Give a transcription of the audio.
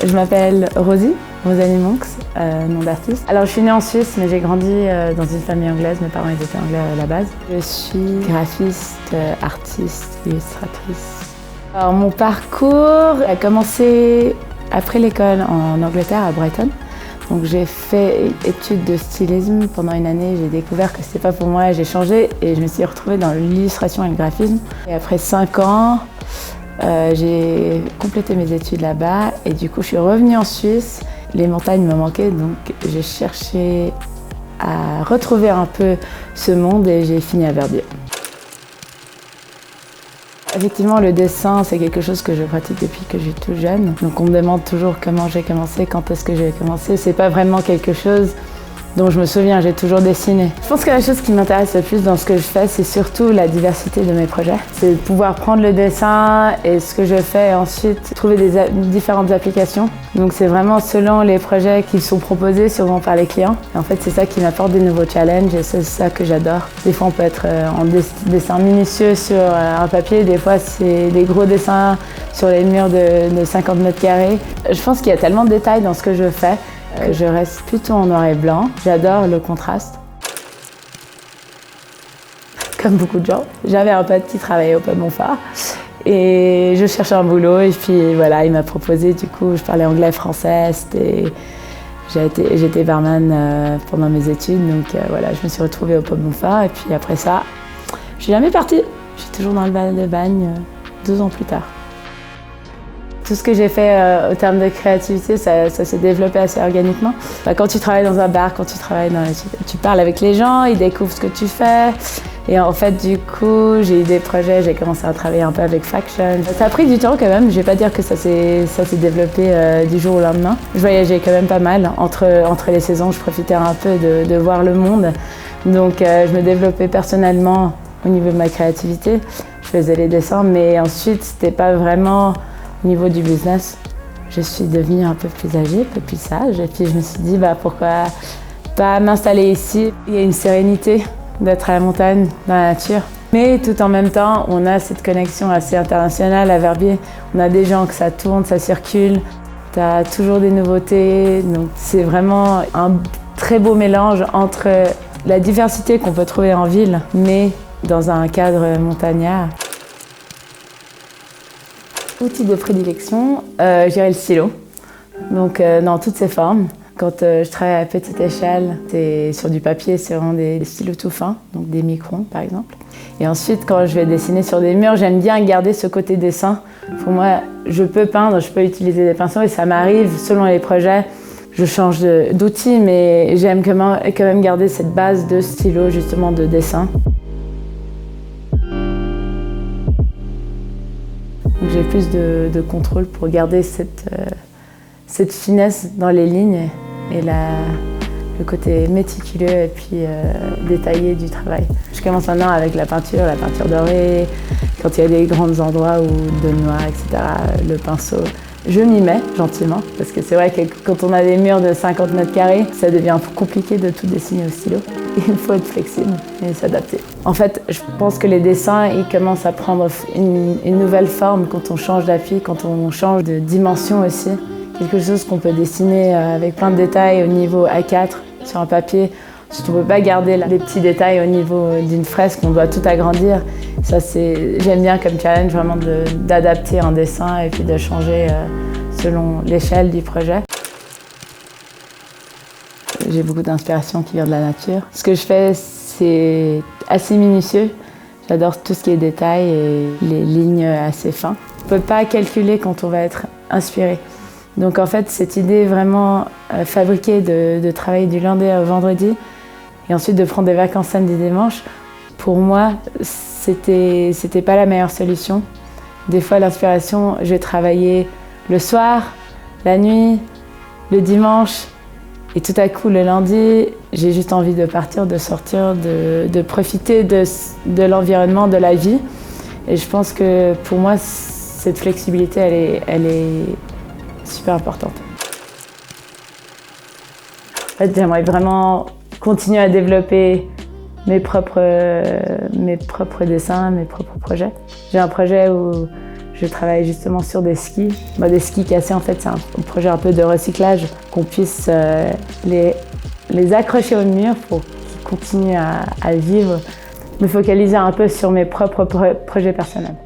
Je m'appelle Rosie Monks, nom d'artiste. Alors je suis née en Suisse, mais j'ai grandi dans une famille anglaise. Mes parents étaient anglais à la base. Je suis graphiste, artiste, illustratrice. Alors mon parcours a commencé après l'école en Angleterre, à Brighton. Donc j'ai fait études de stylisme pendant une année. J'ai découvert que c'était pas pour moi. J'ai changé et je me suis retrouvée dans l'illustration et le graphisme. Et après 5 ans, j'ai complété mes études là-bas et du coup je suis revenue en Suisse. Les montagnes me manquaient, donc j'ai cherché à retrouver un peu ce monde et j'ai fini à Verbier. Effectivement, le dessin, c'est quelque chose que je pratique depuis que je suis toute jeune. Donc on me demande toujours comment j'ai commencé, quand est-ce que j'ai commencé. C'est pas vraiment quelque chose dont je me souviens, j'ai toujours dessiné. Je pense que la chose qui m'intéresse le plus dans ce que je fais, c'est surtout la diversité de mes projets. C'est de pouvoir prendre le dessin et ce que je fais et ensuite trouver des différentes applications. Donc c'est vraiment selon les projets qui sont proposés souvent par les clients. Et en fait, c'est ça qui m'apporte des nouveaux challenges et c'est ça que j'adore. Des fois, on peut être en dessin minutieux sur un papier, des fois, c'est des gros dessins sur les murs de 50 mètres carrés. Je pense qu'il y a tellement de détails dans ce que je fais. Je reste plutôt en noir et blanc. J'adore le contraste. Comme beaucoup de gens. J'avais un pote qui travaillait au Pub Montfort et je cherchais un boulot et puis voilà, il m'a proposé, du coup, je parlais anglais, français, j'étais barman pendant mes études, donc voilà, je me suis retrouvée au Pub Montfort et puis après ça, je suis jamais partie. Je suis toujours dans le bal de Bagne 2 ans plus tard. Tout ce que j'ai fait au terme de créativité, ça s'est développé assez organiquement. Quand tu travailles dans un bar, quand tu travailles tu parles avec les gens, ils découvrent ce que tu fais. Et en fait, du coup, j'ai eu des projets, j'ai commencé à travailler un peu avec Faction. Ça a pris du temps quand même, je vais pas dire que ça s'est développé du jour au lendemain. Je voyageais quand même pas mal. Entre les saisons, je profitais un peu de voir le monde. Donc je me développais personnellement au niveau de ma créativité. Je faisais les dessins, mais ensuite, c'était pas vraiment au niveau du business. Je suis devenue un peu plus âgée, un peu plus sage, et puis je me suis dit pourquoi pas m'installer ici. Il y a une sérénité d'être à la montagne, dans la nature. Mais tout en même temps, on a cette connexion assez internationale à Verbier. On a des gens que ça tourne, ça circule. Tu as toujours des nouveautés. Donc c'est vraiment un très beau mélange entre la diversité qu'on peut trouver en ville, mais dans un cadre montagnard. Outil de prédilection, je dirais le stylo. Donc dans toutes ses formes. Quand je travaille à petite échelle, c'est sur du papier, c'est vraiment des stylos tout fins, donc des microns par exemple. Et ensuite, quand je vais dessiner sur des murs, j'aime bien garder ce côté dessin. Pour moi, je peux peindre, je peux utiliser des pinceaux et ça m'arrive, selon les projets, je change d'outil, mais j'aime quand même garder cette base de stylo, justement, de dessin. J'ai plus de contrôle pour garder cette finesse dans les lignes et le côté méticuleux et puis détaillé du travail. Je commence maintenant avec la peinture dorée, quand il y a des grands endroits où de noir, etc., le pinceau. Je m'y mets gentiment, parce que c'est vrai que quand on a des murs de 50 mètres carrés, ça devient un peu compliqué de tout dessiner au stylo. Il faut être flexible et s'adapter. En fait, je pense que les dessins, ils commencent à prendre une nouvelle forme quand on change d'appui, quand on change de dimension aussi. Quelque chose qu'on peut dessiner avec plein de détails au niveau A4 sur un papier. Si tu ne peux pas garder les petits détails au niveau d'une fresque, on doit tout agrandir. Ça, j'aime bien comme challenge vraiment d'adapter un dessin et puis de changer selon l'échelle du projet. J'ai beaucoup d'inspiration qui vient de la nature. Ce que je fais, c'est assez minutieux. J'adore tout ce qui est détails et les lignes assez fins. On ne peut pas calculer quand on va être inspiré. Donc en fait, cette idée vraiment fabriquée de travailler du lundi au vendredi et ensuite de prendre des vacances samedi dimanche, pour moi, c'était pas la meilleure solution. Des fois, l'inspiration, je vais travailler le soir, la nuit, le dimanche, et tout à coup, le lundi, j'ai juste envie de partir, de sortir, de profiter de l'environnement, de la vie. Et je pense que pour moi, cette flexibilité, elle est super importante. En fait, j'aimerais vraiment continuer à développer mes propres dessins, mes propres projets. J'ai un projet où je travaille justement sur des skis. Des skis cassés, en fait, c'est un projet un peu de recyclage, qu'on puisse les accrocher au mur pour qu'ils continuent à vivre. Me focaliser un peu sur mes propres projets personnels.